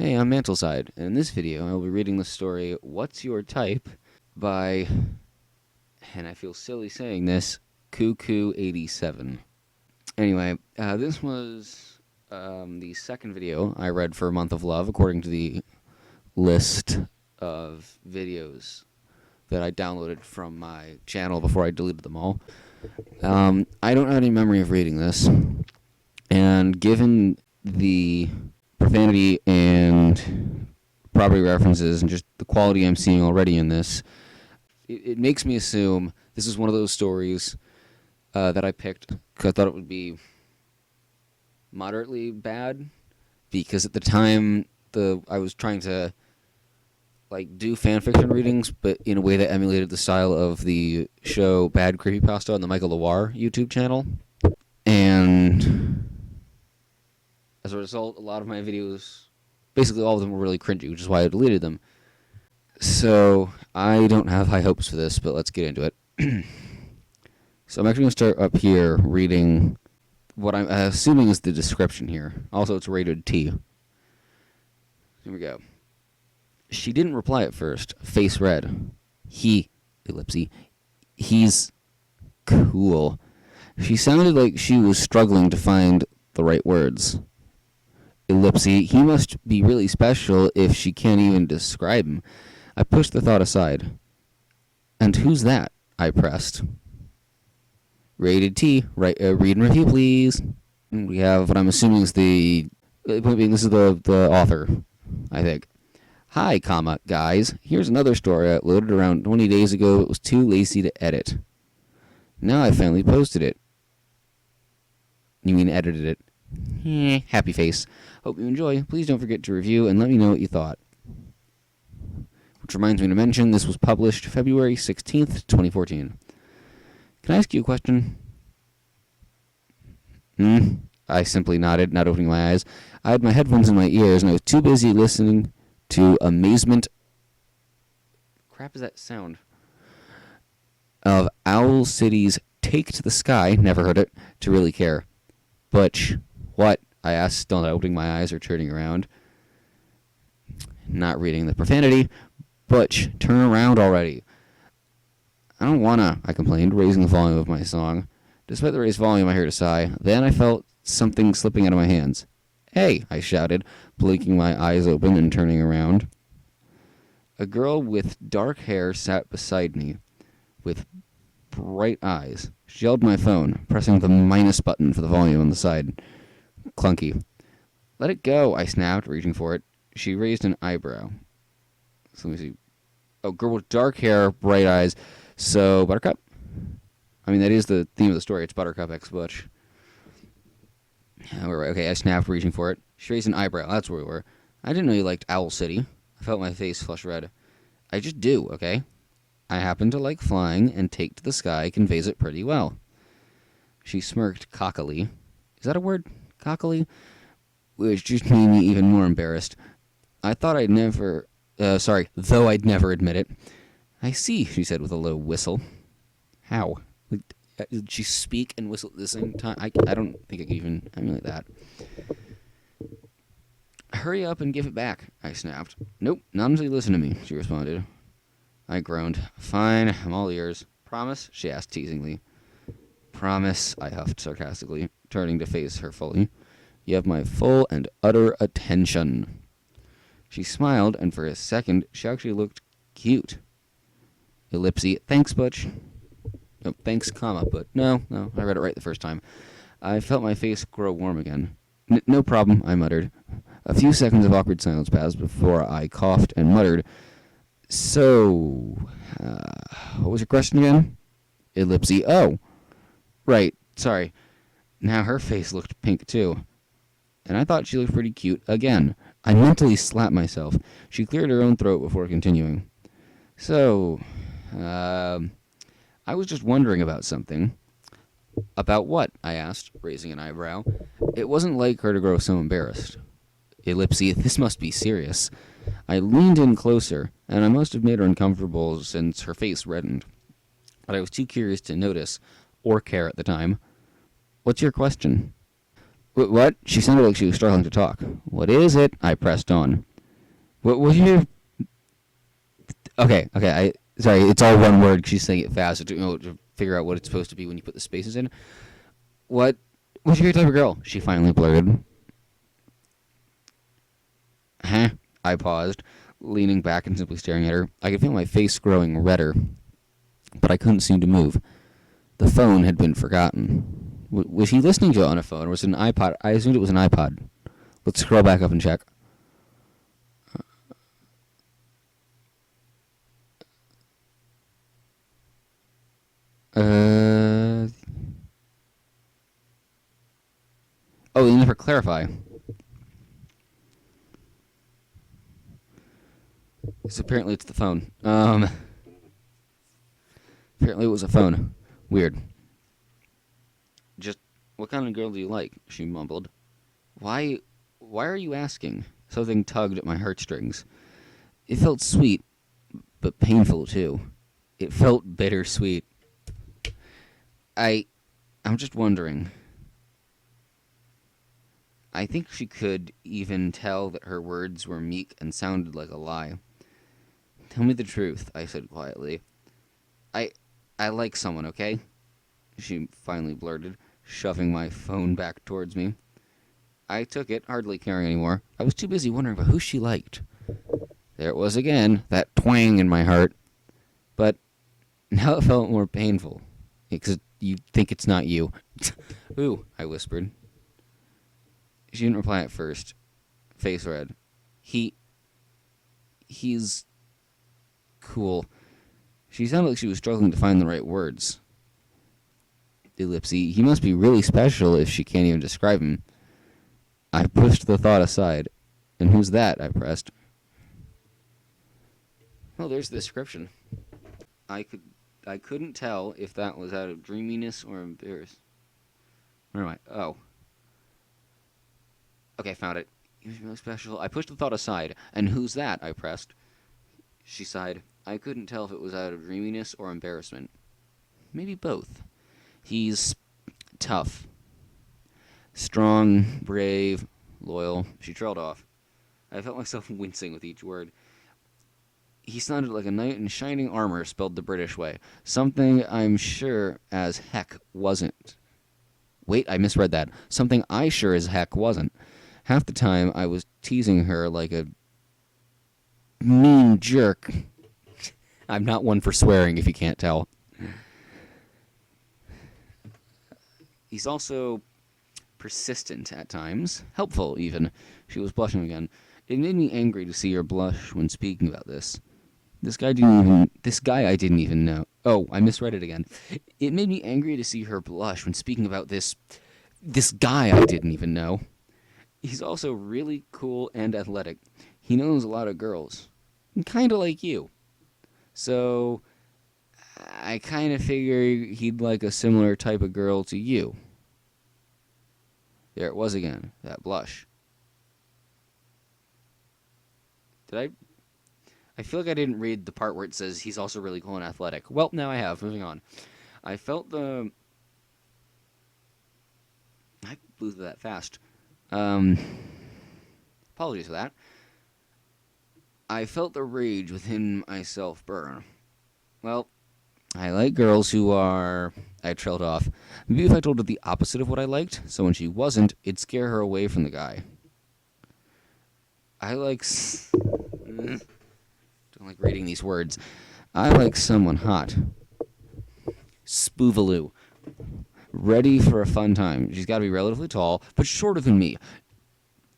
Hey, I'm Mantleside, and in this video I will be reading the story What's Your Type by, and I feel silly saying this, kuku88. Anyway, this was the second video I read for Month of Love, according to the list of videos that I downloaded from my channel before I deleted them all. I don't have any memory of reading this, and given the profanity and property references and just the quality I'm seeing already in this, it makes me assume this is one of those stories that I picked because I thought it would be moderately bad, because at the time I was trying to do fanfiction readings, but in a way that emulated the style of the show Bad Creepypasta on the Michael Loire YouTube channel. And as a result, a lot of my videos, basically all of them, were really cringy, which is why I deleted them. So I don't have high hopes for this, but let's get into it. So I'm actually going to start up here reading what I'm assuming is the description here. Also, it's rated T. Here we go. She didn't reply at first. Face red. He's cool. She sounded like she was struggling to find the right words. He must be really special if she can't even describe him. I pushed the thought aside. And who's that? I pressed. Rated T. Read and review, please. And we have what I'm assuming is the point being, this is the author, I think. Hi, guys. Here's another story I uploaded around 20 days ago. It was too lazy to edit. Now I finally posted it. You mean edited it? Happy face. Hope you enjoy. Please don't forget to review and let me know what you thought. Which reminds me to mention, this was published February 16th, 2014. Can I ask you a question? I simply nodded, not opening my eyes. I had my headphones in my ears, and I was too busy listening to amazement. Crap is that sound? Of Owl City's Take to the Sky, never heard it, to really care. Butch, what? I asked, still not opening my eyes or turning around. Not reading the profanity. Butch, turn around already. I don't wanna, I complained, raising the volume of my song. Despite the raised volume, I heard a sigh. Then I felt something slipping out of my hands. Hey, I shouted, blinking my eyes open and turning around. A girl with dark hair sat beside me, with bright eyes. She held my phone, pressing the minus button for the volume on the side. Clunky. Let it go, I snapped, reaching for it. She raised an eyebrow. So let me see. Oh, girl with dark hair, bright eyes. So, Buttercup? I mean, that is the theme of the story. It's Buttercup x Butch. Yeah, we're right. Okay, I snapped, reaching for it. She raised an eyebrow. That's where we were. I didn't know you liked Owl City. I felt my face flush red. I just do, okay? I happen to like flying, and Take to the Sky conveys it pretty well. She smirked cockily. Is that a word? Cockily? Which just made me even more embarrassed. I thought I'd never... though I'd never admit it. I see, she said with a low whistle. How? Did she speak and whistle at the same time? I don't think I can even emulate that. Hurry up and give it back, I snapped. Nope, not until you listen to me, she responded. I groaned. Fine, I'm all ears. Promise? She asked teasingly. Promise, I huffed sarcastically, turning to face her fully. You have my full and utter attention. She smiled, and for a second, she actually looked cute. Thanks, Butch. Oh, thanks, but no, I read it right the first time. I felt my face grow warm again. No problem, I muttered. A few seconds of awkward silence passed before I coughed and muttered, So, what was your question again? Oh, right, sorry. Now her face looked pink, too. And I thought she looked pretty cute again. I mentally slapped myself. She cleared her own throat before continuing. So, I was just wondering about something. About what? I asked, raising an eyebrow. It wasn't like her to grow so embarrassed. This must be serious. I leaned in closer, and I must have made her uncomfortable since her face reddened. But I was too curious to notice, or care at the time. What's your question? What? She sounded like she was struggling to talk. What is it? I pressed on. What was your... Okay, okay. Sorry, it's all one word. She's saying it fast to figure out what it's supposed to be when you put the spaces in. What was your type of girl? She finally blurted. Huh? I paused, leaning back and simply staring at her. I could feel my face growing redder, but I couldn't seem to move. The phone had been forgotten. Was he listening to it on a phone, or was it an iPod? I assumed it was an iPod. Let's scroll back up and check. Oh, they never clarify. So apparently it's the phone. Apparently it was a phone. Weird. Just, what kind of girl do you like? She mumbled. Why are you asking? Something tugged at my heartstrings. It felt sweet, but painful too. It felt bittersweet. I'm just wondering. I think she could even tell that her words were meek and sounded like a lie. Tell me the truth, I said quietly. I like someone, okay? She finally blurted, shoving my phone back towards me. I took it, hardly caring anymore. I was too busy wondering about who she liked. There it was again, that twang in my heart. But now it felt more painful, because you think it's not you. Ooh, I whispered. She didn't reply at first. Face red. He's cool. She sounded like she was struggling to find the right words. Ellipsy, he must be really special if she can't even describe him. I pushed the thought aside. And who's that? I pressed. Oh, there's the description. I couldn't tell if that was out of dreaminess or embarrassment. Where am I? Oh. Okay, found it. He was really special. I pushed the thought aside. And who's that? I pressed. She sighed. I couldn't tell if it was out of dreaminess or embarrassment. Maybe both. He's tough. Strong, brave, loyal. She trailed off. I felt myself wincing with each word. He sounded like a knight in shining armor spelled the British way. Something I'm sure as heck wasn't. Wait, I misread that. Something I sure as heck wasn't. Half the time I was teasing her like a mean jerk. I'm not one for swearing, if you can't tell. He's also persistent at times. Helpful, even. She was blushing again. It made me angry to see her blush when speaking about this. This guy I didn't even know. Oh, I misread it again. It made me angry to see her blush when speaking about this guy I didn't even know. He's also really cool and athletic. He knows a lot of girls. Kind of like you. So, I kind of figure he'd like a similar type of girl to you. There it was again, that blush. I feel like I didn't read the part where it says he's also really cool and athletic. Well, now I have. Moving on. I blew through that fast. Apologies for that. I felt the rage within myself burn. Well, I like girls who are... I trailed off. Maybe if I told her the opposite of what I liked, so when she wasn't, it'd scare her away from the guy. I like... Don't like reading these words. I like someone hot. Spoovaloo. Ready for a fun time. She's got to be relatively tall, but shorter than me.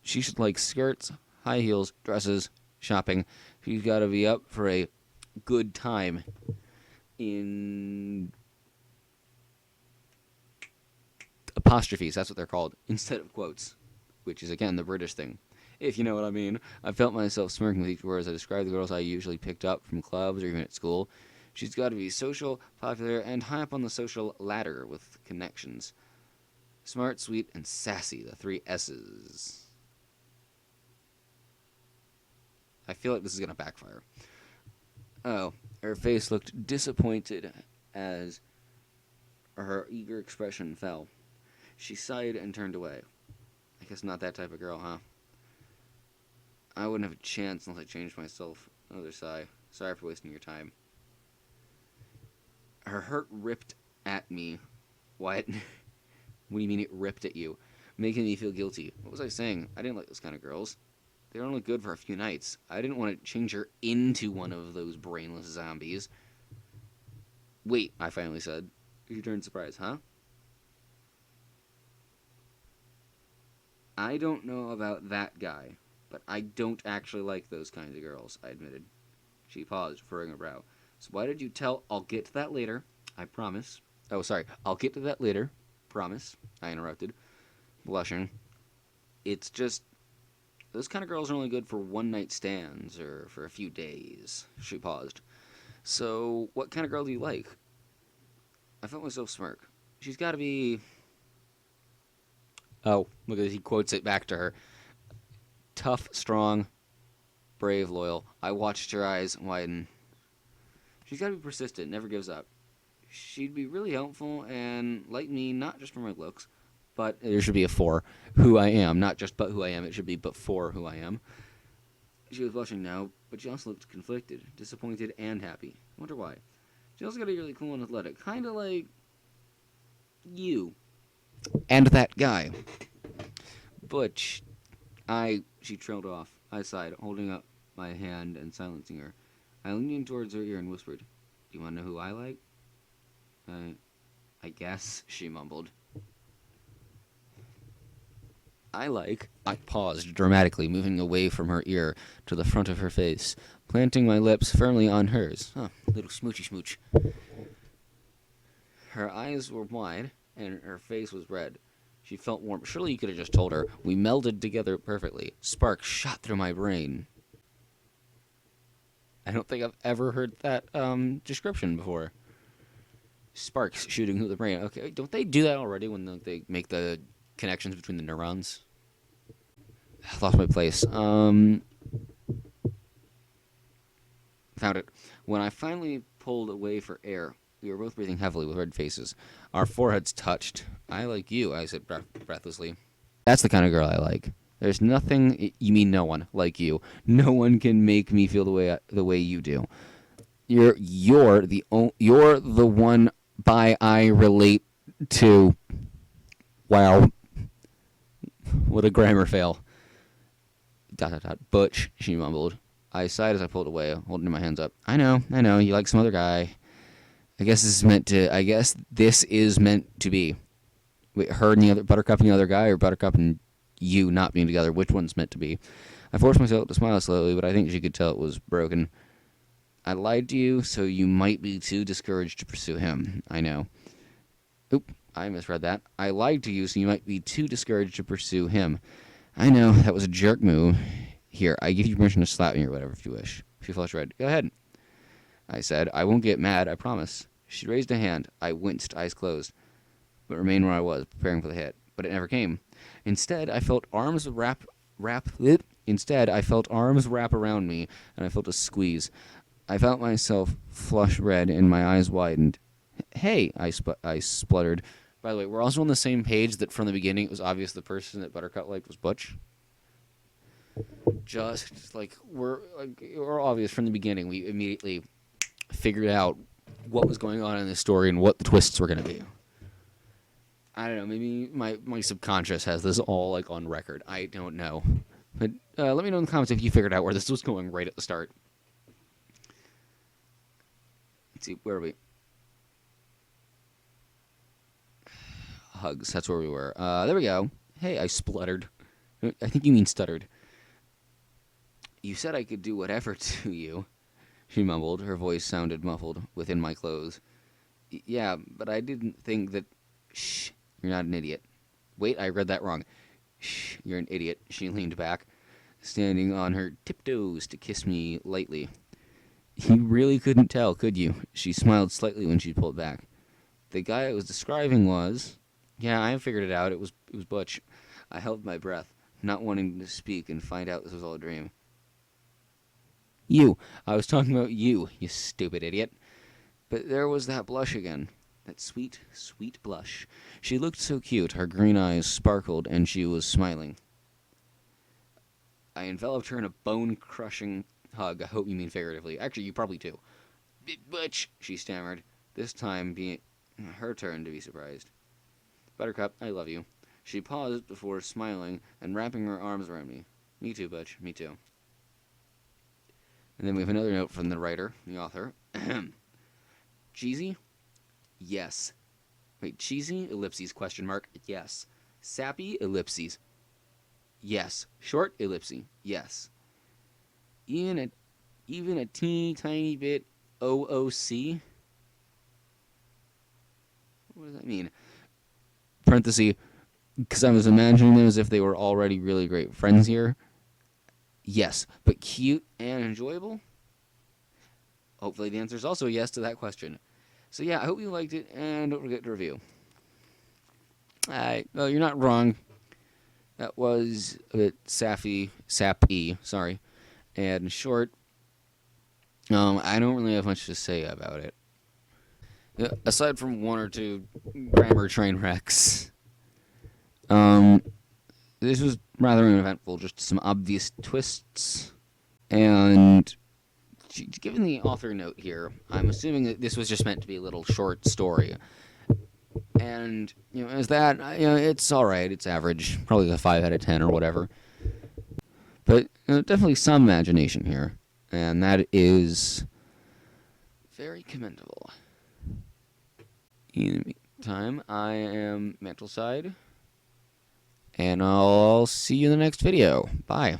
She should like skirts, high heels, dresses, shopping. She's got to be up for a good time. In apostrophes, that's what they're called, instead of quotes, which is, again, the British thing. If you know what I mean. I felt myself smirking with each word as I described the girls I usually picked up from clubs or even at school. She's got to be social, popular, and high up on the social ladder with connections. Smart, sweet, and sassy, the 3 S's. I feel like this is going to backfire. Oh, her face looked disappointed as her eager expression fell. She sighed and turned away. I guess not that type of girl, huh? I wouldn't have a chance unless I changed myself. Another sigh. Sorry for wasting your time. Her hurt ripped at me. What? What do you mean it ripped at you? Making me feel guilty. What was I saying? I didn't like those kind of girls. They were only good for a few nights. I didn't want to change her into one of those brainless zombies. Wait, I finally said. She turned surprised, huh? I don't know about that guy, but I don't actually like those kinds of girls, I admitted. She paused, furrowing her brow. So why did you tell... I'll get to that later. I promise. Oh, sorry. I'll get to that later. Promise. I interrupted, blushing. It's just... Those kind of girls are only good for one-night stands or for a few days. She paused. So, what kind of girl do you like? I felt myself smirk. She's got to be... Oh, look at this. He quotes it back to her. Tough, strong, brave, loyal. I watched her eyes widen. She's got to be persistent, never gives up. She'd be really helpful and like me, not just for my looks, but there should be a for who I am. Not just but who I am, it should be but for who I am. She was blushing now, but she also looked conflicted, disappointed, and happy. I wonder why. She also got to be really cool and athletic, kind of like you. And that guy. Butch. She trailed off. I sighed, holding up my hand and silencing her. I leaned in towards her ear and whispered, "Do you want to know who I like?" I guess, she mumbled. I paused dramatically, moving away from her ear to the front of her face, planting my lips firmly on hers. Little smoochy smooch. Her eyes were wide, and her face was red. She felt warm. Surely you could have just told her. We melded together perfectly. Sparks shot through my brain. I don't think I've ever heard that description before. Sparks shooting through the brain. Okay, don't they do that already when they make the connections between the neurons? I lost my place. Found it. When I finally pulled away for air, we were both breathing heavily with red faces. Our foreheads touched. I like you, I said breathlessly. That's the kind of girl I like. There's nothing, you mean no one, like you. No one can make me feel the way you do. You're the one I relate to. Wow. What a grammar fail. ... Butch, she mumbled. I sighed as I pulled away, holding my hands up. I know, you like some other guy. I guess this is meant to be. Wait, her and the other, Buttercup and the other guy, or Buttercup and you not being together? Which one's meant to be? I forced myself to smile slowly, but I think she could tell it was broken. I lied to you, so you might be too discouraged to pursue him. I know. Oop, I misread that. I lied to you, so you might be too discouraged to pursue him. I know, that was a jerk move. Here, I give you permission to slap me or whatever if you wish. She flushed red. Go ahead, I said. I won't get mad, I promise. She raised a hand. I winced, eyes closed, but remained where I was, preparing for the hit. But it never came. Instead, I felt arms wrap around me, and I felt a squeeze. I felt myself flush red, and my eyes widened. Hey, I spluttered. By the way, we're also on the same page that from the beginning it was obvious the person that Buttercup liked was Butch. Just like we're obvious from the beginning. We immediately figured out what was going on in this story and what the twists were going to be. I don't know. Maybe my subconscious has this all like on record. I don't know. But let me know in the comments if you figured out where this was going right at the start. Let's see, where are we? Hugs. That's where we were. There we go. Hey, I spluttered. I think you mean stuttered. You said I could do whatever to you, she mumbled. Her voice sounded muffled within my clothes. Yeah, but I didn't think that... Shh, you're not an idiot. Wait, I read that wrong. Shh, you're an idiot. She leaned back, standing on her tiptoes to kiss me lightly. You really couldn't tell, could you? She smiled slightly when she pulled back. The guy I was describing was... Yeah, I figured it out. It was Butch. I held my breath, not wanting to speak and find out this was all a dream. You. I was talking about you stupid idiot. But there was that blush again. That sweet, sweet blush. She looked so cute. Her green eyes sparkled, and she was smiling. I enveloped her in a bone-crushing hug. I hope you mean figuratively. Actually, you probably do. Butch, she stammered, this time being her turn to be surprised. Buttercup, I love you. She paused before smiling and wrapping her arms around me. Me too, Butch. Me too. And then we have another note from the writer, the author. Cheesy? Yes. Wait, cheesy? Ellipses, question mark. Yes. Sappy? Ellipses. Yes. Short? Ellipses. Yes. Even a teeny tiny bit OOC? What does that mean? Parenthesis, because I was imagining them as if they were already really great friends here. Yes, but cute and enjoyable? Hopefully the answer is also yes to that question. So yeah, I hope you liked it, and don't forget to review. Well, you're not wrong. That was a bit sappy, sorry, and short. I don't really have much to say about it. Aside from one or two grammar train wrecks. This was rather uneventful, just some obvious twists. And given the author note here, I'm assuming that this was just meant to be a little short story. And, as that, it's alright, it's average, probably a 5 out of 10 or whatever. But definitely some imagination here, and that is very commendable. In the meantime, I am Mantleside, and I'll see you in the next video. Bye.